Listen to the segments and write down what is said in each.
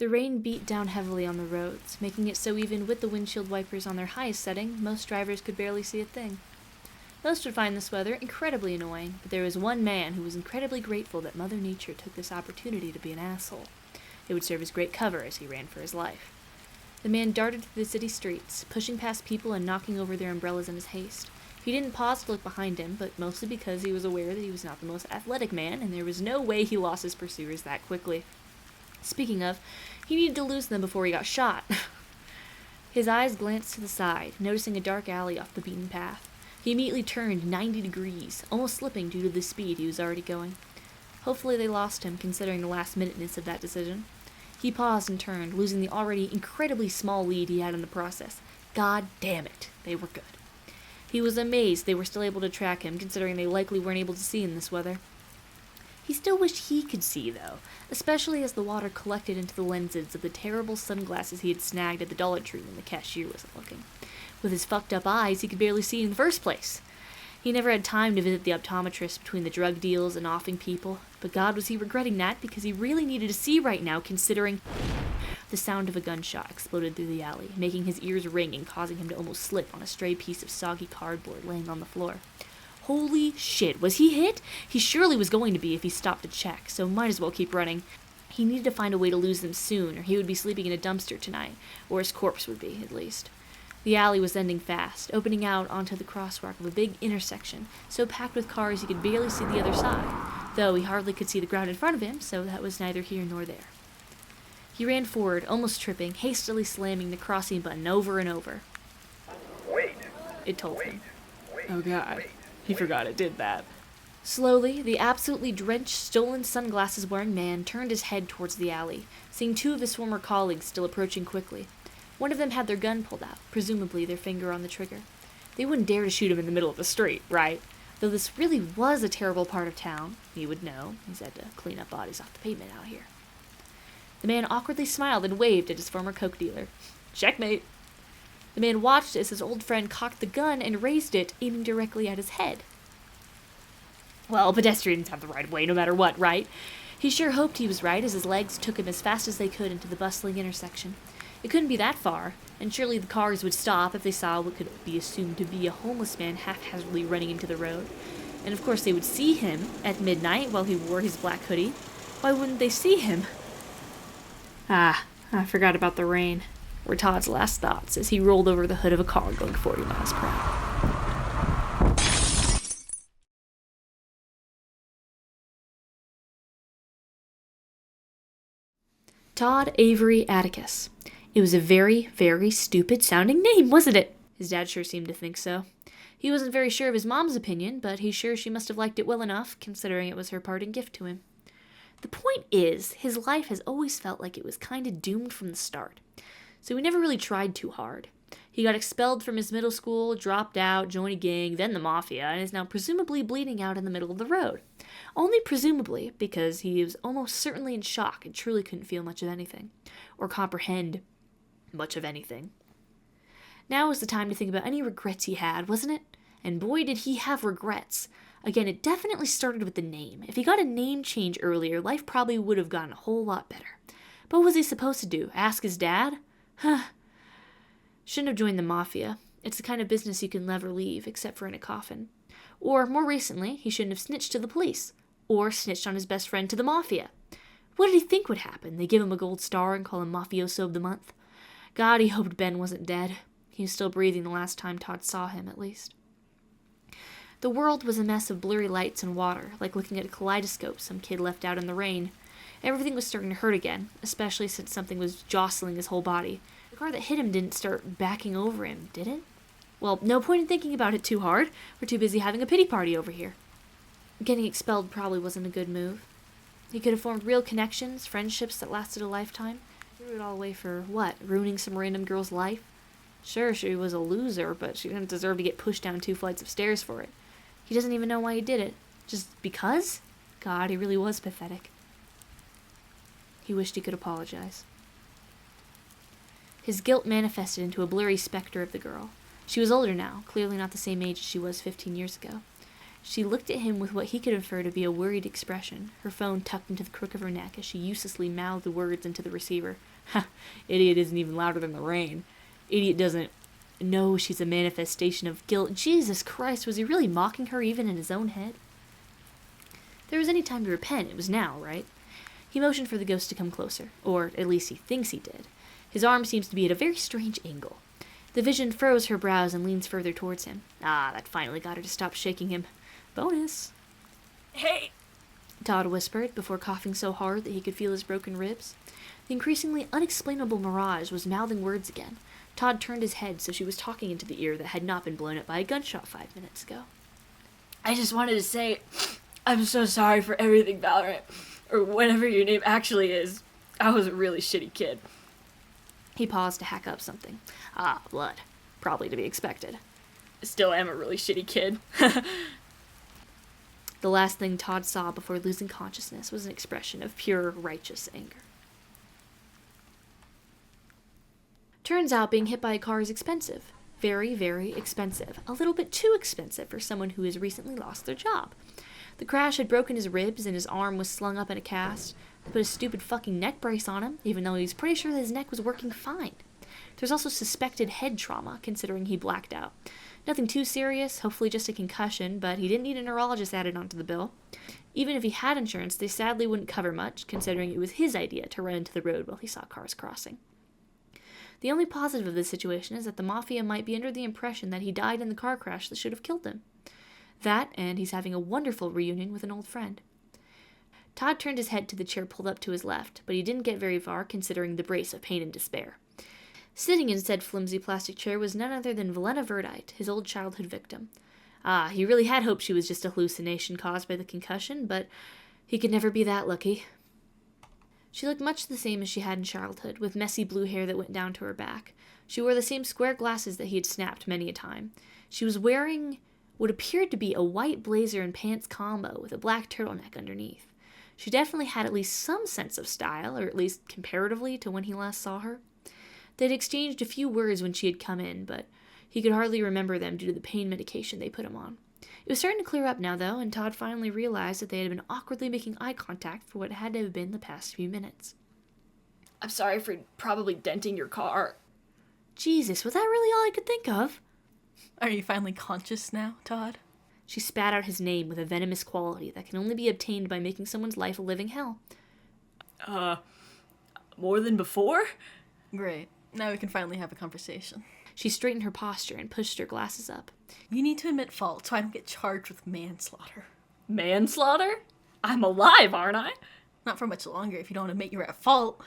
The rain beat down heavily on the roads, making it so even with the windshield wipers on their highest setting, most drivers could barely see a thing. Most would find this weather incredibly annoying, but there was one man who was incredibly grateful that Mother Nature took this opportunity to be an asshole. It would serve as great cover as he ran for his life. The man darted through the city streets, pushing past people and knocking over their umbrellas in his haste. He didn't pause to look behind him, but mostly because he was aware that he was not the most athletic man, and there was no way he lost his pursuers that quickly. Speaking of, he needed to lose them before he got shot. His eyes glanced to the side, noticing a dark alley off the beaten path. He immediately turned 90 degrees, almost slipping due to the speed he was already going. Hopefully they lost him, considering the last-minuteness of that decision. He paused and turned, losing the already incredibly small lead he had in the process. God damn it, they were good. He was amazed they were still able to track him, considering they likely weren't able to see in this weather. He still wished he could see, though, especially as the water collected into the lenses of the terrible sunglasses he had snagged at the Dollar Tree when the cashier wasn't looking. With his fucked up eyes, he could barely see in the first place. He never had time to visit the optometrist between the drug deals and offing people, but God was he regretting that because he really needed to see right now, considering the sound of a gunshot exploded through the alley, making his ears ring and causing him to almost slip on a stray piece of soggy cardboard laying on the floor. Holy shit, was he hit? He surely was going to be if he stopped to check, so might as well keep running. He needed to find a way to lose them soon, or he would be sleeping in a dumpster tonight, or his corpse would be, at least. The alley was ending fast, opening out onto the crosswalk of a big intersection, so packed with cars he could barely see the other side, though he hardly could see the ground in front of him, so that was neither here nor there. He ran forward, almost tripping, hastily slamming the crossing button over and over. Wait, it told him. Oh God, he forgot it did that. Slowly, the absolutely drenched, stolen sunglasses-wearing man turned his head towards the alley, seeing two of his former colleagues still approaching quickly. One of them had their gun pulled out, presumably their finger on the trigger. They wouldn't dare to shoot him in the middle of the street, right? Though this really was a terrible part of town, he would know. He's had to clean up bodies off the pavement out here. The man awkwardly smiled and waved at his former coke dealer. Checkmate! The man watched as his old friend cocked the gun and raised it, aiming directly at his head. Well, pedestrians have the right of way no matter what, right? He sure hoped he was right as his legs took him as fast as they could into the bustling intersection. It couldn't be that far, and surely the cars would stop if they saw what could be assumed to be a homeless man haphazardly running into the road. And of course they would see him at midnight while he wore his black hoodie. Why wouldn't they see him? Ah, I forgot about the rain, were Todd's last thoughts as he rolled over the hood of a car going 40 miles per hour. Todd Avery Atticus. It was a very, very stupid sounding name, wasn't it? His dad sure seemed to think so. He wasn't very sure of his mom's opinion, but he's sure she must have liked it well enough, considering it was her parting gift to him. The point is, his life has always felt like it was kinda doomed from the start, so he never really tried too hard. He got expelled from his middle school, dropped out, joined a gang, then the mafia, and is now presumably bleeding out in the middle of the road. Only presumably, because he was almost certainly in shock and truly couldn't feel much of anything, or comprehend much of anything. Now was the time to think about any regrets he had, wasn't it? And boy did he have regrets. Again, it definitely started with the name. If he got a name change earlier, life probably would have gone a whole lot better. But what was he supposed to do? Ask his dad? Shouldn't have joined the mafia. It's the kind of business you can never leave, except for in a coffin. Or, more recently, he shouldn't have snitched to the police. Or snitched on his best friend to the mafia. What did he think would happen? They give him a gold star and call him Mafioso of the Month? God, he hoped Ben wasn't dead. He was still breathing the last time Todd saw him, at least. The world was a mess of blurry lights and water, like looking at a kaleidoscope some kid left out in the rain. Everything was starting to hurt again, especially since something was jostling his whole body. The car that hit him didn't start backing over him, did it? Well, no point in thinking about it too hard. We're too busy having a pity party over here. Getting expelled probably wasn't a good move. He could have formed real connections, friendships that lasted a lifetime. Threw it all away for what? Ruining some random girl's life? Sure, she was a loser, but she didn't deserve to get pushed down 2 flights of stairs for it. He doesn't even know why he did it. Just because? God, he really was pathetic. He wished he could apologize. His guilt manifested into a blurry specter of the girl. She was older now, clearly not the same age as she was 15 years ago. She looked at him with what he could infer to be a worried expression, her phone tucked into the crook of her neck as she uselessly mouthed the words into the receiver. Ha! Idiot isn't even louder than the rain. Idiot doesn't know she's a manifestation of guilt. Jesus Christ, was he really mocking her even in his own head? If there was any time to repent, it was now, right? He motioned for the ghost to come closer, or at least he thinks he did. His arm seems to be at a very strange angle. The vision furrows her brows and leans further towards him. Ah, that finally got her to stop shaking him. Bonus. Hey! Todd whispered, before coughing so hard that he could feel his broken ribs. The increasingly unexplainable mirage was mouthing words again. Todd turned his head so she was talking into the ear that had not been blown up by a gunshot 5 minutes ago. I just wanted to say, I'm so sorry for everything, Valorant. Or whatever your name actually is. I was a really shitty kid. He paused to hack up something. Ah, blood. Probably to be expected. Still am a really shitty kid. The last thing Todd saw before losing consciousness was an expression of pure, righteous anger. Turns out being hit by a car is expensive. Very, very expensive. A little bit too expensive for someone who has recently lost their job. The crash had broken his ribs and his arm was slung up in a cast. They put a stupid fucking neck brace on him, even though he was pretty sure that his neck was working fine. There's also suspected head trauma, considering he blacked out. Nothing too serious, hopefully just a concussion, but he didn't need a neurologist added onto the bill. Even if he had insurance, they sadly wouldn't cover much, considering it was his idea to run into the road while he saw cars crossing. The only positive of this situation is that the Mafia might be under the impression that he died in the car crash that should have killed him. That, and he's having a wonderful reunion with an old friend. Todd turned his head to the chair pulled up to his left, but he didn't get very far considering the brace of pain and despair. Sitting in said flimsy plastic chair was none other than Velena Verdite, his old childhood victim. Ah, he really had hoped she was just a hallucination caused by the concussion, but he could never be that lucky. She looked much the same as she had in childhood, with messy blue hair that went down to her back. She wore the same square glasses that he had snapped many a time. She was wearing what appeared to be a white blazer and pants combo with a black turtleneck underneath. She definitely had at least some sense of style, or at least comparatively to when he last saw her. They'd exchanged a few words when she had come in, but he could hardly remember them due to the pain medication they put him on. It was starting to clear up now, though, and Todd finally realized that they had been awkwardly making eye contact for what had to have been the past few minutes. I'm sorry for probably denting your car. Jesus, was that really all I could think of? Are you finally conscious now, Todd? She spat out his name with a venomous quality that can only be obtained by making someone's life a living hell. More than before? Great. Now we can finally have a conversation. She straightened her posture and pushed her glasses up. You need to admit fault so I don't get charged with manslaughter. Manslaughter? I'm alive, aren't I? Not for much longer if you don't admit you're at fault.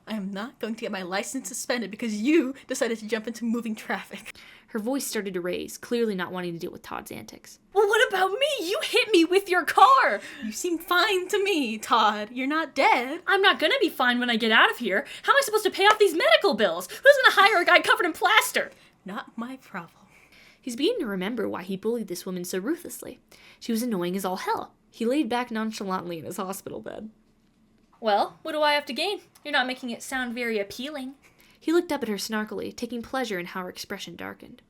I am not going to get my license suspended because you decided to jump into moving traffic. Her voice started to raise, clearly not wanting to deal with Todd's antics. Well, what about me? You hit me with your car! You seem fine to me, Todd. You're not dead. I'm not gonna be fine when I get out of here. How am I supposed to pay off these medical bills? Who's gonna hire a guy covered in plaster? Not my problem. He's beginning to remember why he bullied this woman so ruthlessly. She was annoying as all hell. He laid back nonchalantly in his hospital bed. Well, what do I have to gain? You're not making it sound very appealing. He looked up at her snarkily, taking pleasure in how her expression darkened.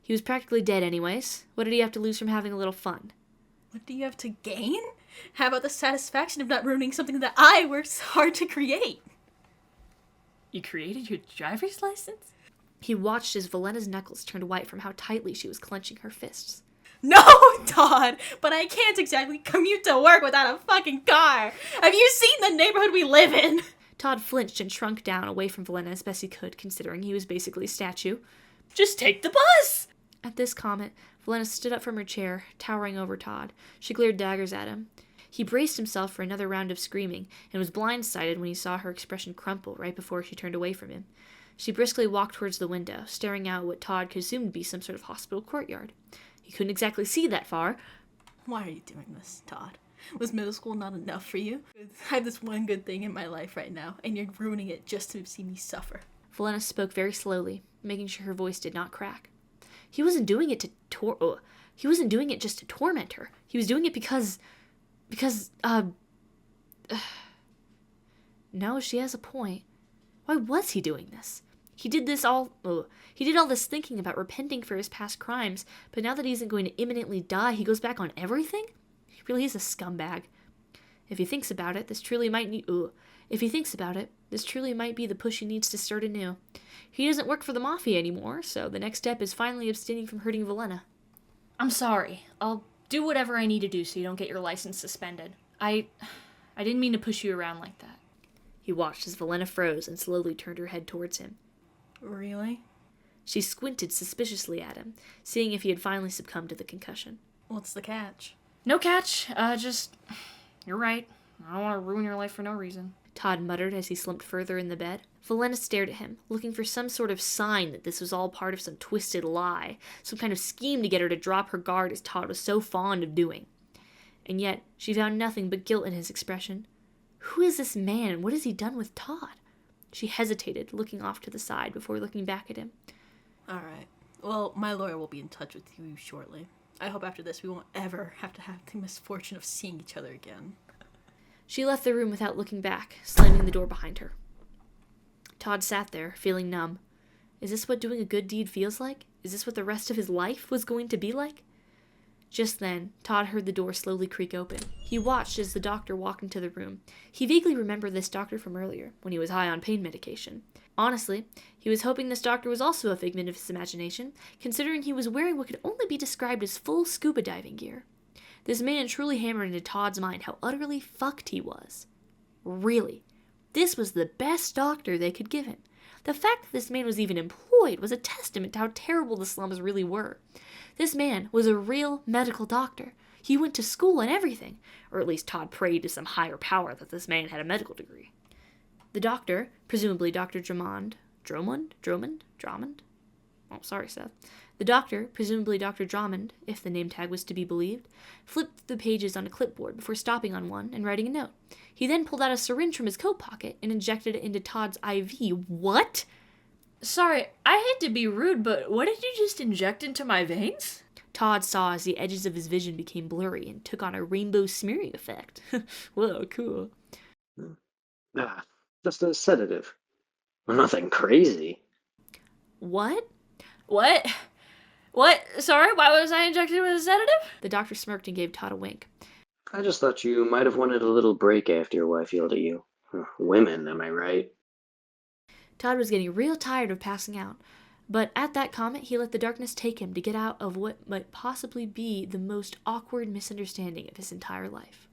He was practically dead anyways. What did he have to lose from having a little fun? What do you have to gain? How about the satisfaction of not ruining something that I worked hard to create? You created your driver's license? He watched as Valena's knuckles turned white from how tightly she was clenching her fists. No, Todd, but I can't exactly commute to work without a fucking car. Have you seen the neighborhood we live in? Todd flinched and shrunk down away from Velena as best he could, considering he was basically a statue. Just take the bus! At this comment, Velena stood up from her chair, towering over Todd. She glared daggers at him. He braced himself for another round of screaming, and was blindsided when he saw her expression crumple right before she turned away from him. She briskly walked towards the window, staring out what Todd could assume to be some sort of hospital courtyard. He couldn't exactly see that far. Why are you doing this, Todd? Was middle school not enough for you? I have this one good thing in my life right now, and you're ruining it just to see me suffer. Velena spoke very slowly, making sure her voice did not crack. He wasn't doing it to he wasn't doing it just to torment her. He was doing it because no, she has a point. Why was he doing this? He did all this thinking about repenting for his past crimes, but now that he isn't going to imminently die, he goes back on everything? He really is a scumbag. If he thinks about it, this truly might be the push he needs to start anew. He doesn't work for the Mafia anymore, so the next step is finally abstaining from hurting Valenna. I'm sorry. I'll do whatever I need to do so you don't get your license suspended. I didn't mean to push you around like that. He watched as Valenna froze and slowly turned her head towards him. Really? She squinted suspiciously at him, seeing if he had finally succumbed to the concussion. What's the catch? No catch. You're right. I don't want to ruin your life for no reason. Todd muttered as he slumped further in the bed. Valenna stared at him, looking for some sort of sign that this was all part of some twisted lie, some kind of scheme to get her to drop her guard as Todd was so fond of doing. And yet, she found nothing but guilt in his expression. Who is this man, and what has he done with Todd? She hesitated, looking off to the side before looking back at him. All right. Well, my lawyer will be in touch with you shortly. I hope after this we won't ever have to have the misfortune of seeing each other again. She left the room without looking back, slamming the door behind her. Todd sat there, feeling numb. Is this what doing a good deed feels like? Is this what the rest of his life was going to be like? Just then, Todd heard the door slowly creak open. He watched as the doctor walked into the room. He vaguely remembered this doctor from earlier, when he was high on pain medication. Honestly, he was hoping this doctor was also a figment of his imagination, considering he was wearing what could only be described as full scuba diving gear. This man truly hammered into Todd's mind how utterly fucked he was. Really, this was the best doctor they could give him. The fact that this man was even employed was a testament to how terrible the slums really were. This man was a real medical doctor. He went to school and everything, or at least Todd prayed to some higher power that this man had a medical degree. The doctor, presumably Dr. Drummond? Oh, sorry, Seth. The doctor, presumably Dr. Drummond, if the name tag was to be believed, flipped the pages on a clipboard before stopping on one and writing a note. He then pulled out a syringe from his coat pocket and injected it into Todd's IV. What? Sorry, I hate to be rude, but what did you just inject into my veins? Todd saw as the edges of his vision became blurry and took on a rainbow smearing effect. Whoa, cool. Just a sedative. Nothing crazy. What? What? Sorry, why was I injected with a sedative? The doctor smirked and gave Todd a wink. I just thought you might have wanted a little break after your wife yelled at you. Women, am I right? Todd was getting real tired of passing out, but at that comment he let the darkness take him to get out of what might possibly be the most awkward misunderstanding of his entire life.